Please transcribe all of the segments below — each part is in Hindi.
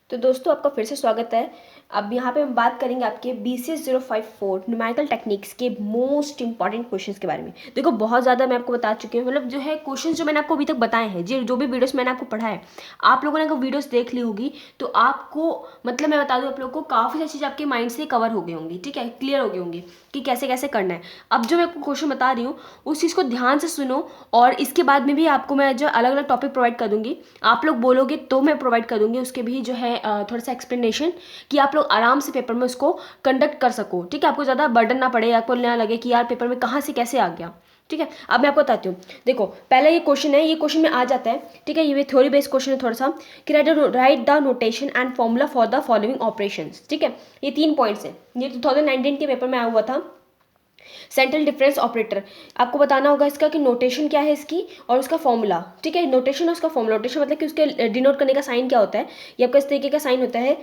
तो दोस्तों आपका फिर से स्वागत है। अब यहाँ पे हम बात करेंगे आपके BCS 054 न्यूमेरिकल टेक्निक्स के मोस्ट इंपॉर्टेंट क्वेश्चंस के बारे में। देखो बहुत ज़्यादा मैं आपको बता चुकी हूँ, मतलब जो है क्वेश्चंस जो मैंने आपको अभी तक बताए हैं, जो भी वीडियोस मैंने आपको पढ़ा है, आप लोगों ने अगर वीडियोस देख ली होगी तो आपको मतलब मैं बता दूँ आप लोगों को काफ़ी सारी चीज़ें आपके माइंड से कवर हो गई होंगी, ठीक है, क्लियर हो गई होंगी कि कैसे कैसे करना है। अब जो मैं आपको क्वेश्चन बता रही हूँ उस चीज़ को ध्यान से सुनो, और इसके बाद में भी आपको मैं जो अलग अलग टॉपिक प्रोवाइड कर दूंगी, आप लोग बोलोगे तो मैं प्रोवाइड कर दूंगी उसके भी जो है थोड़ा सा एक्सप्लेनेशन, कि आप लोग आराम से पेपर में उसको कंडक्ट कर सको, ठीक है, आपको ज़्यादा बर्डन ना पड़े, आपको ना लगे कि यार पेपर में कहाँ से कैसे आ गया। ठीक है, अब मैं आपको बताती हूँ। देखो पहला ये क्वेश्चन है, ये क्वेश्चन में आ जाता है, ठीक है, ये थ्योरी बेस्ड क्वेश्चन है थोड़ा सा, कि right the notation and formula for the following operations. ठीक है, ये 3 पॉइंट्स हैं, ये 2019 के पेपर में आया हुआ था। सेंट्रल डिफरेंस ऑपरेटर, आपको बताना होगा इसका कि नोटेशन क्या है इसकी और उसका फॉर्मूला। ठीक है, नोटेशन और उसका फॉर्मूला, नोटेशन मतलब कि उसके डिनोट करने का साइन क्या होता है, ये आपका इस तरीके का साइन होता है।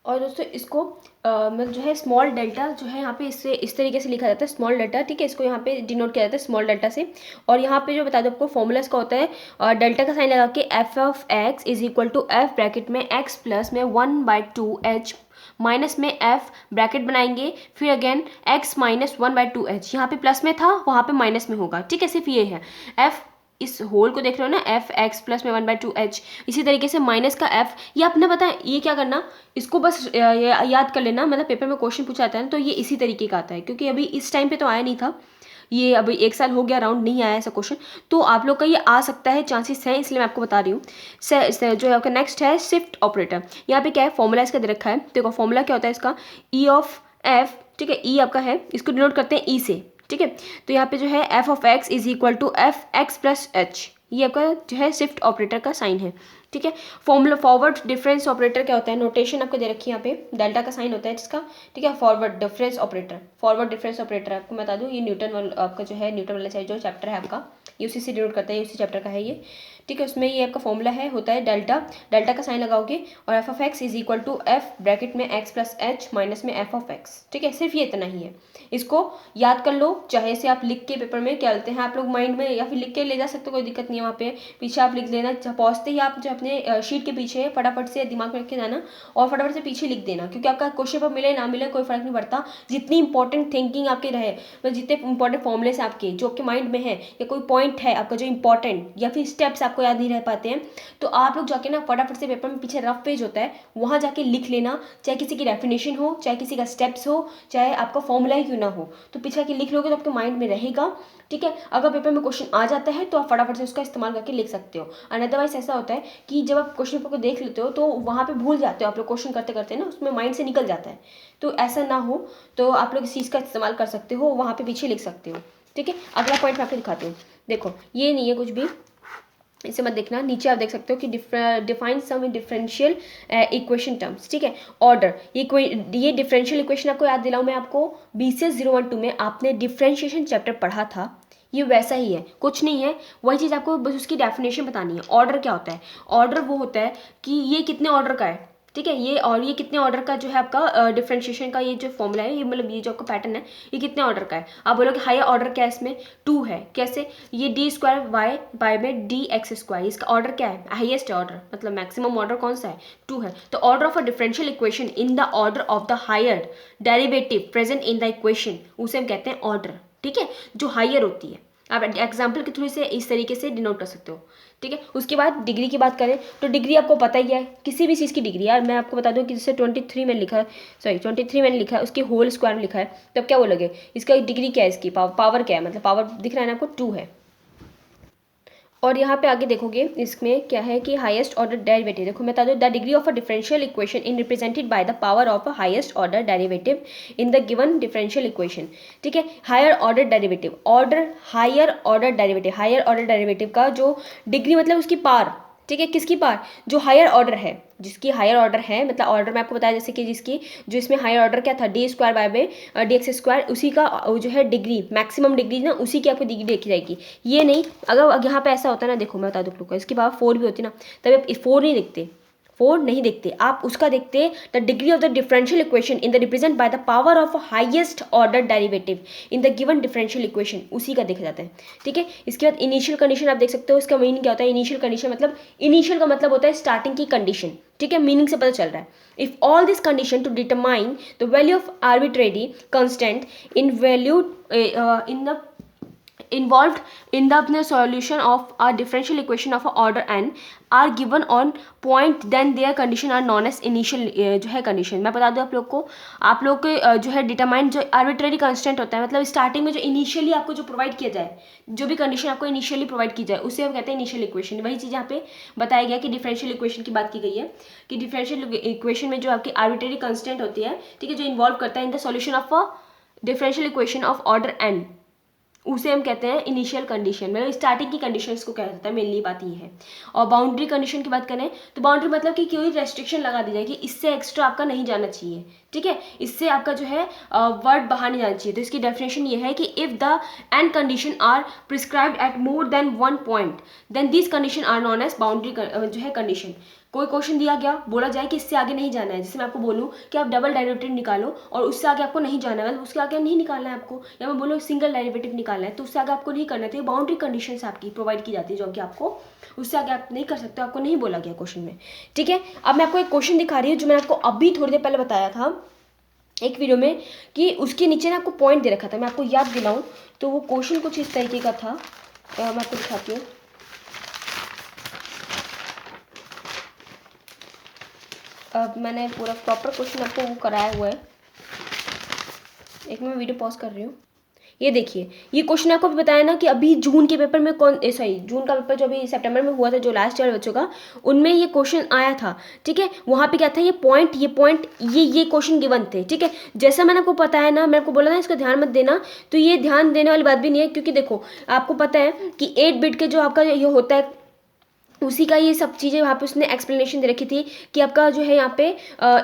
और दोस्तों इसको मतलब जो है स्मॉल डेल्टा जो है यहाँ पे इससे इस तरीके से लिखा जाता है, स्मॉल डेल्टा। ठीक है, इसको यहाँ पे डिनोट किया जाता है स्मॉल डेल्टा से। और यहाँ पे जो बता दो आपको फॉर्मूला इसका होता है डेल्टा का साइन लगा के f of x is equal to f bracket में एक्स प्लस में 1/2h माइनस में एफ ब्रैकेट बनाएंगे, फिर अगेन एक्स माइनस 1/2h, यहाँ पे प्लस में था वहाँ पे माइनस में होगा। ठीक है, सिर्फ ये है एफ, इस होल को देख रहे हो ना, एफ एक्स प्लस में 1/2h, इसी तरीके से माइनस का एफ, ये आपने पता है ये क्या करना, इसको बस याद कर लेना, मतलब पेपर में क्वेश्चन पूछा जाता है तो ये इसी तरीके का आता है, क्योंकि अभी इस टाइम पे तो आया नहीं था, ये अभी 1 साल हो गया राउंड नहीं आया ऐसा क्वेश्चन, तो आप लोग का ये आ सकता है, चांसेस हैं, इसलिए मैं आपको बता रही हूँ। जो है आपका नेक्स्ट है शिफ्ट ऑपरेटर। यहाँ पे क्या है, फॉर्मूला इसका दे रखा है, देखो फॉर्मूला क्या होता है इसका, ई ऑफ एफ। ठीक है, ई आपका है, इसको डिनोट करते हैं ई से। ठीक है, तो यहाँ पे जो है f of x is equal to f x plus h, ये आपका जो है शिफ्ट ऑपरेटर का साइन है। ठीक है, फॉर्मूला फॉरवर्ड डिफरेंस ऑपरेटर क्या होता है, नोटेशन आपको दे रखी है यहाँ पे, डेल्टा का साइन होता है जिसका। ठीक है, forward difference operator, forward difference operator आपको बता दूँ, ये न्यूटन वाला आपका जो है, न्यूटन वाला जो चैप्टर है आपका, ये उसी से डिनोट करता है, ये उसी चैप्टर का है ये। ठीक है, उसमें ये आपका फॉर्मूला है, होता है डेल्टा, डेल्टा का साइन लगाओगे और f of x is equal to f bracket में एक्स प्लस एच माइनस में एफ ऑफ एक्स। ठीक है, सिर्फ ये इतना ही है, इसको याद कर लो, चाहे से आप लिख के पेपर में क्या लेते हैं आप लोग माइंड में, या फिर लिख के ले जा सकते हो, कोई दिक्कत नहीं है, वहाँ पे पीछे आप लिख लेना, पहुँचते ही आप जो अपने शीट के पीछे फटाफट से दिमाग में रख के जाना और फटाफट से पीछे लिख देना, क्योंकि आपका क्वेश्चन पर मिले ना मिले कोई फर्क नहीं पड़ता, जितनी इंपॉर्टेंट थिंकिंग आपके रहे, मतलब जितने इंपॉर्टेंट फॉर्मुले से आपके जो आपके माइंड में है, या कोई पॉइंट है आपका जो इंपॉर्टेंट, या फिर स्टेप्स आपको याद नहीं रह पाते हैं, तो आप लोग जाके ना फटाफट से पेपर में पीछे रफ पेज होता है वहाँ जाके लिख लेना, चाहे किसी की डेफिनेशन हो, चाहे किसी का स्टेप्स हो, चाहे आपका फॉर्मूला ही क्यों ना हो, तो पीछे जाके लिख लोगे तो आपके माइंड में रहेगा। ठीक है, अगर पेपर में क्वेश्चन आ जाता है तो आप फटाफट से उसका इस्तेमाल करके लिख सकते हो, और अदरवाइज ऐसा होता है कि जब आप क्वेश्चन पेपर को देख लेते हो तो वहाँ पे भूल जाते हो आप लोग, क्वेश्चन करते करते ना उसमें माइंड से निकल जाता है, तो ऐसा ना हो, तो आप लोग इस चीज़ का इस्तेमाल कर सकते हो, वहाँ पे पीछे लिख सकते हो। ठीक है, अगला पॉइंट मैं आपको दिखाती हूँ, देखो ये नहीं है कुछ भी, इसे मत देखना, नीचे आप देख सकते हो कि डिफाइन सम डिफरेंशियल इक्वेशन टर्म्स। ठीक है, ऑर्डर, ये डिफरेंशियल इक्वेशन आपको याद दिलाऊं मैं आपको, BCS 012 में आपने डिफरेंशिएशन चैप्टर पढ़ा था, ये वैसा ही है, कुछ नहीं है, वही चीज़ आपको बस उसकी डेफिनेशन बतानी है। ऑर्डर क्या होता है, ऑर्डर वो होता है कि ये कितने ऑर्डर का है। ठीक है, ये और ये कितने ऑर्डर का जो है आपका डिफरेंशिएशन का ये जो फॉर्मूला है, ये मतलब ये जो आपका पैटर्न है, ये कितने ऑर्डर का है। आप बोलोगे हायर ऑर्डर क्या है इसमें, 2 है, कैसे, ये d² y बाय में dx², इसका ऑर्डर क्या है, हाईएस्ट ऑर्डर, मतलब मैक्सिमम ऑर्डर कौन सा है, 2 है, तो order of a differential equation in the order of the higher derivative present in the equation, उसे हम कहते हैं ऑर्डर। ठीक है, जो हायर होती है, आप एग्जाम्पल के थ्रू से इस तरीके से डिनोट कर सकते हो। ठीक है, उसके बाद डिग्री की बात करें तो डिग्री आपको पता ही है, किसी भी चीज़ की डिग्री, यार मैं आपको बता दूं कि जैसे 23 मैंने लिखा है, सॉरी 23 मैंने लिखा है, उसके होल स्क्वायर में लिखा है, तब क्या बोलोगे, इसका डिग्री क्या है, इसकी पावर क्या है, मतलब पावर दिख रहा है ना आपको, 2 है। और यहाँ पे आगे देखोगे इसमें क्या है कि हाईएस्ट ऑर्डर डेरिवेटिव, देखो मैं बता दूँ, the degree of a differential equation in represented by the power of a highest order derivative in the given differential equation. ठीक है, higher order derivative, order higher order derivative, higher order derivative का जो डिग्री मतलब उसकी पार। ठीक है, किसकी पार, जो हायर ऑर्डर है, जिसकी हायर ऑर्डर है, मतलब ऑर्डर में आपको बताया जैसे कि जिसकी जो इसमें हायर ऑर्डर क्या था, d² बाय में dx², उसी का जो है डिग्री, मैक्सिमम डिग्री ना, उसी की आपको डिग्री देखी जाएगी। ये नहीं, अगर यहाँ पे ऐसा होता है ना, देखो मैं बता दूँ आप लोग को, इसकी पावर 4 भी होती ना, तभी आप 4 नहीं लिखते, 4 नहीं देखते, आप उसका देखते the degree of the differential equation in the represent by the power of highest order derivative in the given differential equation, उसी का देखा जाता है। ठीक है, इसके बाद इनिशियल कंडीशन आप देख सकते हो, इसका मीनिंग क्या होता है। इनिशियल कंडीशन मतलब, इनिशियल का मतलब होता है स्टार्टिंग की कंडीशन। ठीक है, मीनिंग से पता चल रहा है। If all this condition to determine the value of arbitrary constant in value in the involved in the solution of a differential equation of order n are given on point, then their condition are known as initial जो है condition। मैं बता दूं आप लोग को, आप लोग के जो है डिटरमाइन जो arbitrary constant होता है, मतलब स्टार्टिंग में जो इनिशियली आपको जो प्रोवाइड किया जाए, जो भी कंडीशन आपको इनिशियली प्रोवाइड की जाए, उसे हम कहते हैं इनिशियल इक्वेशन। वही चीज़ यहाँ पे बताया गया कि डिफरेंशियल इक्वेशन की बात की गई है कि डिफरेंशियल इक्वेशन में जो आपकी आर्बिट्रेरी कंस्टेंट होती है, ठीक है, जो इन्वॉल्व करता है in the solution of a differential equation of order n, उसे हम कहते हैं इनिशियल कंडीशन। मतलब स्टार्टिंग की कंडीशंस को कहा जाता है, मेनली बात ये है। और बाउंड्री कंडीशन की बात करें तो बाउंड्री मतलब कि कोई रेस्ट्रिक्शन लगा दी जाए कि इससे एक्स्ट्रा आपका नहीं जाना चाहिए। ठीक है, इससे आपका जो है वर्ड बाहर नहीं जाना चाहिए। तो इसकी डेफिनेशन ये है कि if the end condition are prescribed at more than one point, then this condition are known as boundary जो है कंडीशन। कोई क्वेश्चन दिया गया, बोला जाए कि इससे आगे नहीं जाना है, जैसे मैं आपको बोलूँ कि आप डबल डेरिवेटिव निकालो और उससे आगे आपको नहीं जाना है, मतलब उसके आगे नहीं निकालना है आपको, या मैं बोलूँ सिंगल डेरिवेटिव निकालना है तो उससे आगे आपको नहीं करना है। तो ये बाउंड्री कंडीशंस आपकी प्रोवाइड की जाती है जो कि आपको उससे आगे आप नहीं कर सकते, आपको नहीं बोला गया क्वेश्चन में। ठीक है, अब मैं आपको एक क्वेश्चन दिखा रही हूँ जो मैंने आपको अभी थोड़ी देर पहले बताया था एक वीडियो में, कि उसके नीचे ना आपको पॉइंट दे रखा था। मैं आपको याद दिलाऊँ तो वो क्वेश्चन कुछ इस तरीके का था, मैं आपको दिखाती हूँ। अब मैंने पूरा प्रॉपर क्वेश्चन आपको वो कराया हुआ है, एक मैं वीडियो पॉज कर रही हूँ। ये देखिए, ये क्वेश्चन आपको भी बताया ना कि अभी जून के पेपर में जून का पेपर जो अभी सितंबर में हुआ था, जो लास्ट ईयर बच्चों का, उनमें ये क्वेश्चन आया था। ठीक है, वहाँ पे क्या था, ये पॉइंट ये क्वेश्चन गिवन थे। ठीक है, जैसा मैंने आपको पता है ना, मैं आपको बोला ना इसको ध्यान मत देना, तो ये ध्यान देने वाली बात भी नहीं है, क्योंकि देखो आपको पता है कि 8 बिट के जो आपका ये होता है, उसी का ये सब चीज़ें वहाँ पे उसने एक्सप्लेनेशन दे रखी थी कि आपका जो है यहाँ पे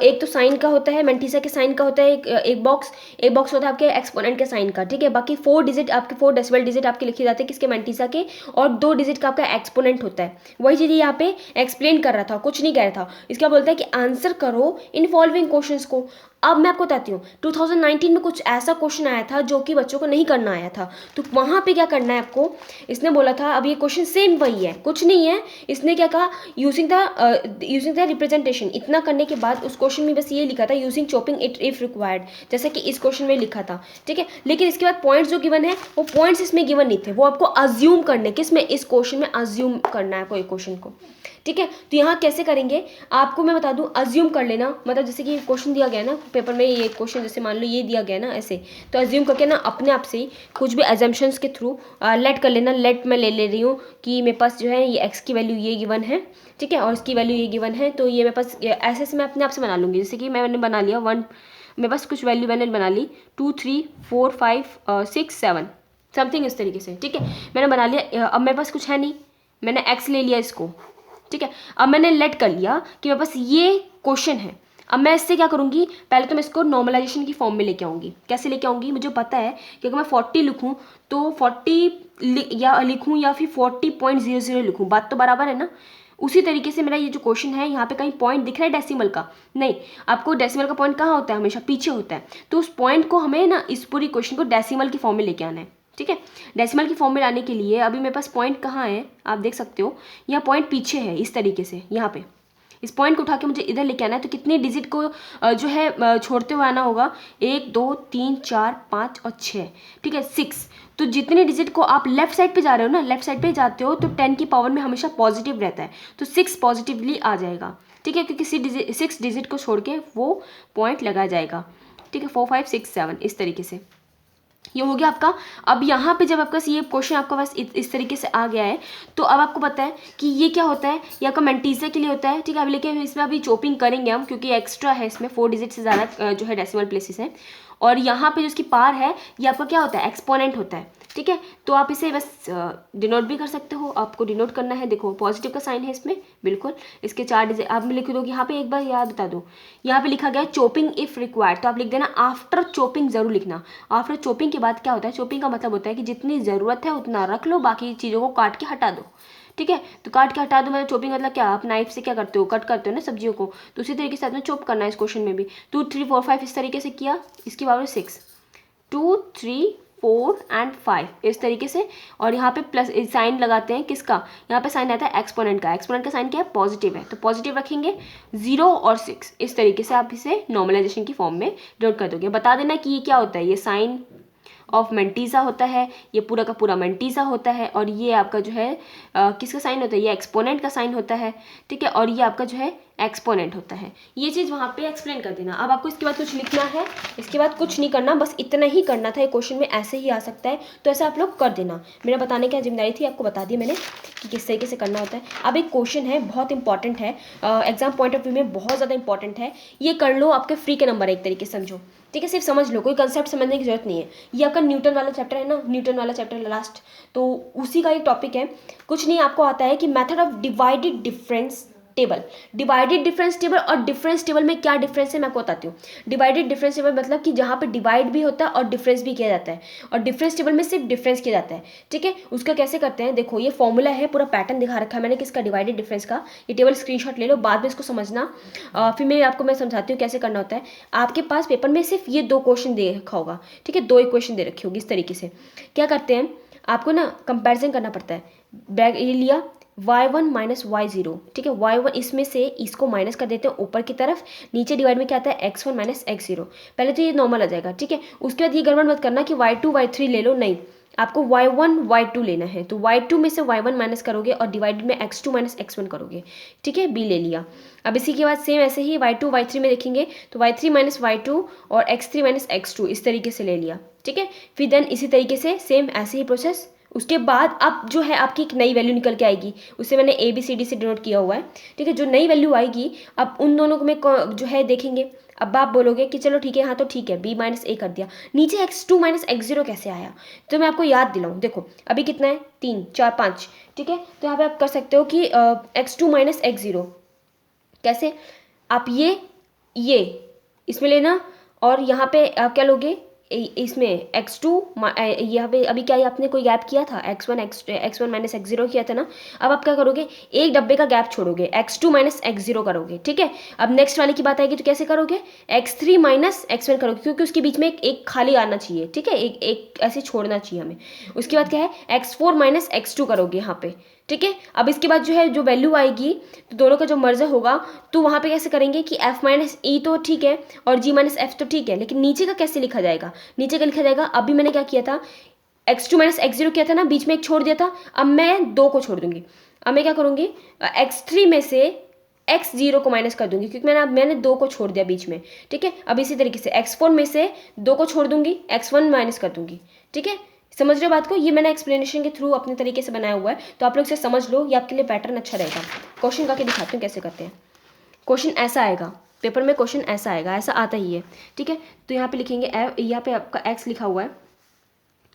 एक तो साइन का होता है, मेंटिसा के साइन का होता है एक बॉक्स होता है आपके एक्सपोनेंट के साइन का। ठीक है, बाकी 4 डिजिट आपके 4 डेसिमल डिजिट आपके लिखे जाते हैं किसके, मेंटिसा के, और 2 डिजिट का आपका एक्सपोनेंट होता है। वही चीज़ यहाँ पे एक्सप्लेन कर रहा था, कुछ नहीं कह रहा था। इसका बोलता है कि आंसर करो इन फॉलोइंग क्वेश्चंस को। अब मैं आपको बताती हूँ, 2019 में कुछ ऐसा क्वेश्चन आया था जो कि बच्चों को नहीं करना आया था, तो वहाँ पे क्या करना है आपको, इसने बोला था, अब ये क्वेश्चन सेम वही है, कुछ नहीं है। इसने क्या कहा, यूजिंग द रिप्रेजेंटेशन। इतना करने के बाद उस क्वेश्चन में बस ये लिखा था, using chopping it if required, जैसा कि इस क्वेश्चन में लिखा था। ठीक है, लेकिन इसके बाद पॉइंट्स जो गिवन है, वो पॉइंट्स इसमें गिवन नहीं थे, वो आपको अज्यूम करने, किसमें, इस क्वेश्चन में अज्यूम करना है कोई क्वेश्चन को। ठीक है, तो यहाँ कैसे करेंगे आपको मैं बता दूं, अज्यूम कर लेना, मतलब जैसे कि क्वेश्चन दिया गया ना पेपर में, ये क्वेश्चन जैसे मान लो ये दिया गया ना ऐसे, तो अज्यूम करके ना अपने आप से ही कुछ भी एजम्पशंस के थ्रू लेट कर लेना। लेट मैं ले रही हूँ कि मेरे पास जो है ये एक्स की वैल्यू ये गिवन है, ठीक है, और इसकी वैल्यू ये गिवन है, तो ये मेरे पास ऐसे से मैं अपने आप से बना लूँगी। जैसे कि मैंने बना लिया 1, मेरे पास कुछ वैल्यू मैंने बना ली 2 3 4 5 6 7 समथिंग इस तरीके से। ठीक है, मैंने बना लिया। अब मेरे पास कुछ है नहीं, मैंने एक्स ले लिया इसको। ठीक है, अब मैंने लेट कर लिया कि मेरे पास ये क्वेश्चन है। अब मैं इससे क्या करूँगी, पहले तो मैं इसको नॉर्मलाइजेशन की फॉर्म में लेके आऊँगी। कैसे लेके आऊँगी, मुझे पता है कि अगर मैं 40 लिखूँ तो 40 या लिखूँ या फिर 40.00 लिखूँ, बात तो बराबर है ना। उसी तरीके से मेरा ये जो क्वेश्चन है, यहाँ पे कहीं पॉइंट दिख रहा है डेसिमल का, नहीं, आपको डेसिमल का पॉइंट कहाँ होता है, हमेशा पीछे होता है। तो उस पॉइंट को हमें ना इस पूरी क्वेश्चन को डेसिमल की फॉर्म में लेके आना है। ठीक है, डेसिमल की फॉर्म में लाने के लिए अभी मेरे पास पॉइंट कहाँ है, आप देख सकते हो, यहाँ पॉइंट पीछे है इस तरीके से। यहाँ पे इस पॉइंट को उठा के मुझे इधर लेके आना है, तो कितने डिजिट को जो है छोड़ते हुए आना होगा, 1 2 3 4 5 और 6। ठीक है, 6। तो जितने डिजिट को आप लेफ्ट साइड पे जा रहे हो ना, लेफ्ट साइड पे जाते हो तो 10 की पावर में हमेशा पॉजिटिव रहता है, तो 6 पॉजिटिवली आ जाएगा। ठीक है, क्योंकि 6 डिजिट को छोड़ के वो पॉइंट लगाया जाएगा। ठीक है, 4 5 6 7 इस तरीके से ये हो गया आपका। अब यहाँ पे जब आपका ये क्वेश्चन आपका पास इस तरीके से आ गया है, तो अब आपको पता है कि ये क्या होता है, ये आपका मेंटिसा के लिए होता है। ठीक है, अब लेकिन इसमें अभी चॉपिंग करेंगे हम, क्योंकि एक्स्ट्रा है इसमें, 4 डिजिट से ज़्यादा जो है डेसिमल प्लेसेस हैं। और यहाँ पे जो इसकी पार है, ये आपका क्या होता है, एक्सपोनेंट होता है। ठीक है, तो आप इसे बस डिनोट भी कर सकते हो, आपको डिनोट करना है। देखो पॉजिटिव का साइन है इसमें, बिल्कुल इसके 4 डिजिट आप लिख दो। यहाँ पे एक बार याद बता दो, यहाँ पे लिखा गया चॉपिंग इफ रिक्वायर्ड, तो आप लिख देना आफ्टर चॉपिंग, जरूर लिखना। आफ्टर चॉपिंग के बाद क्या होता है, चॉपिंग का मतलब होता है कि जितनी ज़रूरत है उतना रख लो, बाकी चीज़ों को काट के हटा दो। ठीक है। तो काट के हटा दो, मतलब चॉपिंग मतलब क्या, आप नाइफ से क्या करते हो, कट करते हो ना सब्जियों को, तो उसी तरीके से आपने चॉप करना है इस क्वेश्चन में भी। 2 3 4 5 इस तरीके से किया, इसकी पावर 6, 2 3 4 एंड 5 इस तरीके से। और यहाँ पे प्लस साइन लगाते हैं किसका, यहाँ पे साइन आता है एक्सपोनेंट का। एक्सपोनेंट का साइन क्या है, पॉजिटिव है, तो पॉजिटिव रखेंगे। 0 और 6 इस तरीके से आप इसे नॉर्मलाइजेशन की फॉर्म में डिनोट कर दोगे। बता देना कि ये क्या होता है, ये साइन ऑफ मेंटीजा होता है, ये पूरा का पूरा मेंटीजा होता है, और ये आपका जो है किसका साइन होता है, ये एक्सपोनेंट का साइन होता है, ठीक है। और ये आपका जो है एक्सपोनेंट होता है। ये चीज़ वहाँ पे एक्सप्लेन कर देना। अब आपको इसके बाद कुछ लिखना है, इसके बाद कुछ नहीं करना, बस इतना ही करना था। ये क्वेश्चन में ऐसे ही आ सकता है, तो ऐसा आप लोग कर देना। मेरा बताने की जिम्मेदारी थी, आपको बता दी मैंने कि किस तरीके से करना होता है। अब एक क्वेश्चन है, बहुत इंपॉर्टेंट है, एग्जाम पॉइंट ऑफ व्यू में बहुत ज़्यादा इंपॉर्टेंट है। ये कर लो, आपके फ्री के नंबर है एक तरीके से, समझो, ठीक है। सिर्फ समझ लो, कोई कंसेप्ट समझने की जरूरत नहीं है। ये आपका न्यूटन वाला चैप्टर है ना, न्यूटन वाला चैप्टर लास्ट, तो उसी का एक टॉपिक है। कुछ नहीं, आपको आता है कि method of divided difference table. Divided difference table और डिफरेंस टेबल में क्या डिफरेंस है मैं आपको बताती हूँ। डिवाइडेड डिफरेंस टेबल मतलब कि जहाँ पे डिवाइड भी होता है और डिफरेंस भी किया जाता है, और डिफरेंस टेबल में सिर्फ डिफरेंस किया जाता है, ठीक है। उसका कैसे करते हैं, देखो ये फॉर्मूला है, पूरा पैटर्न दिखा रखा है मैंने किसका, डिवाइडेड डिफरेंस का। ये टेबल स्क्रीनशॉट ले लो, बाद में इसको समझना, फिर मैं समझाती हूँ कैसे करना होता है। आपके पास पेपर में सिर्फ ये 2 क्वेश्चन दे रखा होगा, ठीक है, 2 इक्वेशन दे रखी होगी। इस तरीके से क्या करते हैं, आपको ना कंपैरिजन करना पड़ता है। बैग ये लिया y1 माइनस y0, ठीक है, y1 इसमें से इसको माइनस कर देते हैं ऊपर की तरफ, नीचे डिवाइड में क्या आता है x1 माइनस x0। पहले तो ये नॉर्मल आ जाएगा, ठीक है। उसके बाद ये गड़बड़ मत करना कि y2 y3 ले लो, नहीं, आपको y1 y2 लेना है। तो y2 में से y1 माइनस करोगे और डिवाइडेड में x2 माइनस x1 करोगे, ठीक है, b ले लिया। अब इसी के बाद सेम ऐसे ही y2 y3 में देखेंगे, तो y3 माइनस y2 और x3 माइनस x2 इस तरीके से ले लिया, ठीक है। फिर देन इसी तरीके से सेम ऐसे ही प्रोसेस। उसके बाद अब जो है आपकी एक नई वैल्यू निकल के आएगी, उसे मैंने ABCD से डिनोट किया हुआ है, ठीक है। जो नई वैल्यू आएगी, अब उन दोनों को में जो है देखेंगे। अब आप बोलोगे कि चलो ठीक है, हाँ तो ठीक है, b माइनस a कर दिया, नीचे x2 माइनस x0 कैसे आया, तो मैं आपको याद दिलाऊँ। देखो अभी कितना है, 3 4 5, ठीक है। तो यहाँ पे आप कर सकते हो कि x2 माइनस x0 कैसे, आप ये इसमें लेना, और यहाँ पे आप क्या लोगे, इसमें x2 यहाँ पे अभी क्या है, आपने कोई गैप किया था, x1 माइनस x0 किया था ना। अब आप क्या करोगे, एक डब्बे का गैप छोड़ोगे, x2 माइनस x0 करोगे, ठीक है। अब नेक्स्ट वाले की बात आएगी, तो कैसे करोगे, x3 माइनस x1 करोगे, क्योंकि उसके बीच में एक खाली आना चाहिए, ठीक है, एक ऐसे छोड़ना चाहिए हमें। उसके बाद क्या है, x4 माइनस x2 करोगे यहाँ पे, ठीक है। अब इसके बाद जो है जो वैल्यू आएगी, तो दोनों का जो मर्जर होगा, तो वहाँ पे कैसे करेंगे कि f माइनस ई तो ठीक है और g माइनस एफ तो ठीक है, लेकिन नीचे का कैसे लिखा जाएगा, नीचे का लिखा जाएगा, अभी मैंने क्या किया था, x2 माइनस x0 किया था ना, बीच में एक छोड़ दिया था, अब मैं 2 को छोड़ दूंगी। अब मैं क्या करूँगी, x3 में से x0 को माइनस कर दूंगी, क्योंकि मैंने 2 को छोड़ दिया बीच में, ठीक है। अब इसी तरीके से x4 में से 2 को छोड़ दूंगी, x1 माइनस कर दूंगी, ठीक है। समझ रहे हो बात को, ये मैंने एक्सप्लेनेशन के थ्रू अपने तरीके से बनाया हुआ है, तो आप लोग इसे समझ लो, ये आपके लिए पैटर्न अच्छा रहेगा। क्वेश्चन करके दिखाती हूँ कैसे करते हैं। क्वेश्चन ऐसा आएगा पेपर में, क्वेश्चन ऐसा आएगा, ऐसा आता ही है, ठीक है। तो यहाँ पे लिखेंगे यहाँ पे आपका x लिखा हुआ है,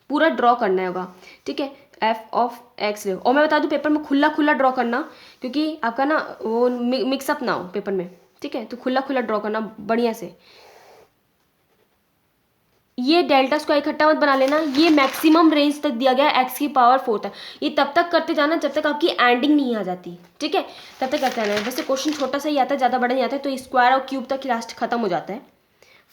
पूरा ड्रॉ करना होगा, ठीक है, f ऑफ x ले। और मैं बता दूँ पेपर में खुला खुला ड्रॉ करना, क्योंकि आपका ना वो मिक्सअप ना हो पेपर में, ठीक है। तो खुला खुला ड्रॉ करना बढ़िया से। ये डेल्टा स्क्वायर इकट्ठा मत बना लेना, ये मैक्सिमम रेंज तक दिया गया है x की पावर 4 तक। ये तब तक करते जाना जब तक आपकी एंडिंग नहीं आ जाती, ठीक है, तब तक करते जाना। वैसे क्वेश्चन छोटा सा ही आता है, ज़्यादा बड़ा नहीं आता है, तो स्क्वायर और क्यूब तक लास्ट खत्म हो जाता है।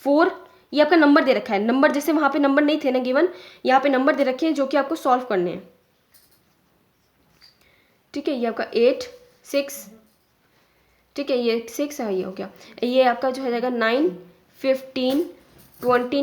4 ये आपका नंबर दे रखा है, नंबर जैसे वहाँ पे नंबर नहीं थे ना गिवन, यहाँ पे नंबर दे रखे हैं जो कि आपको सॉल्व करने हैं, ठीक है। ये आपका 8 6, ठीक है, ये 6 है, ये हो गया। ये आपका जो है जाएगा 9 15 29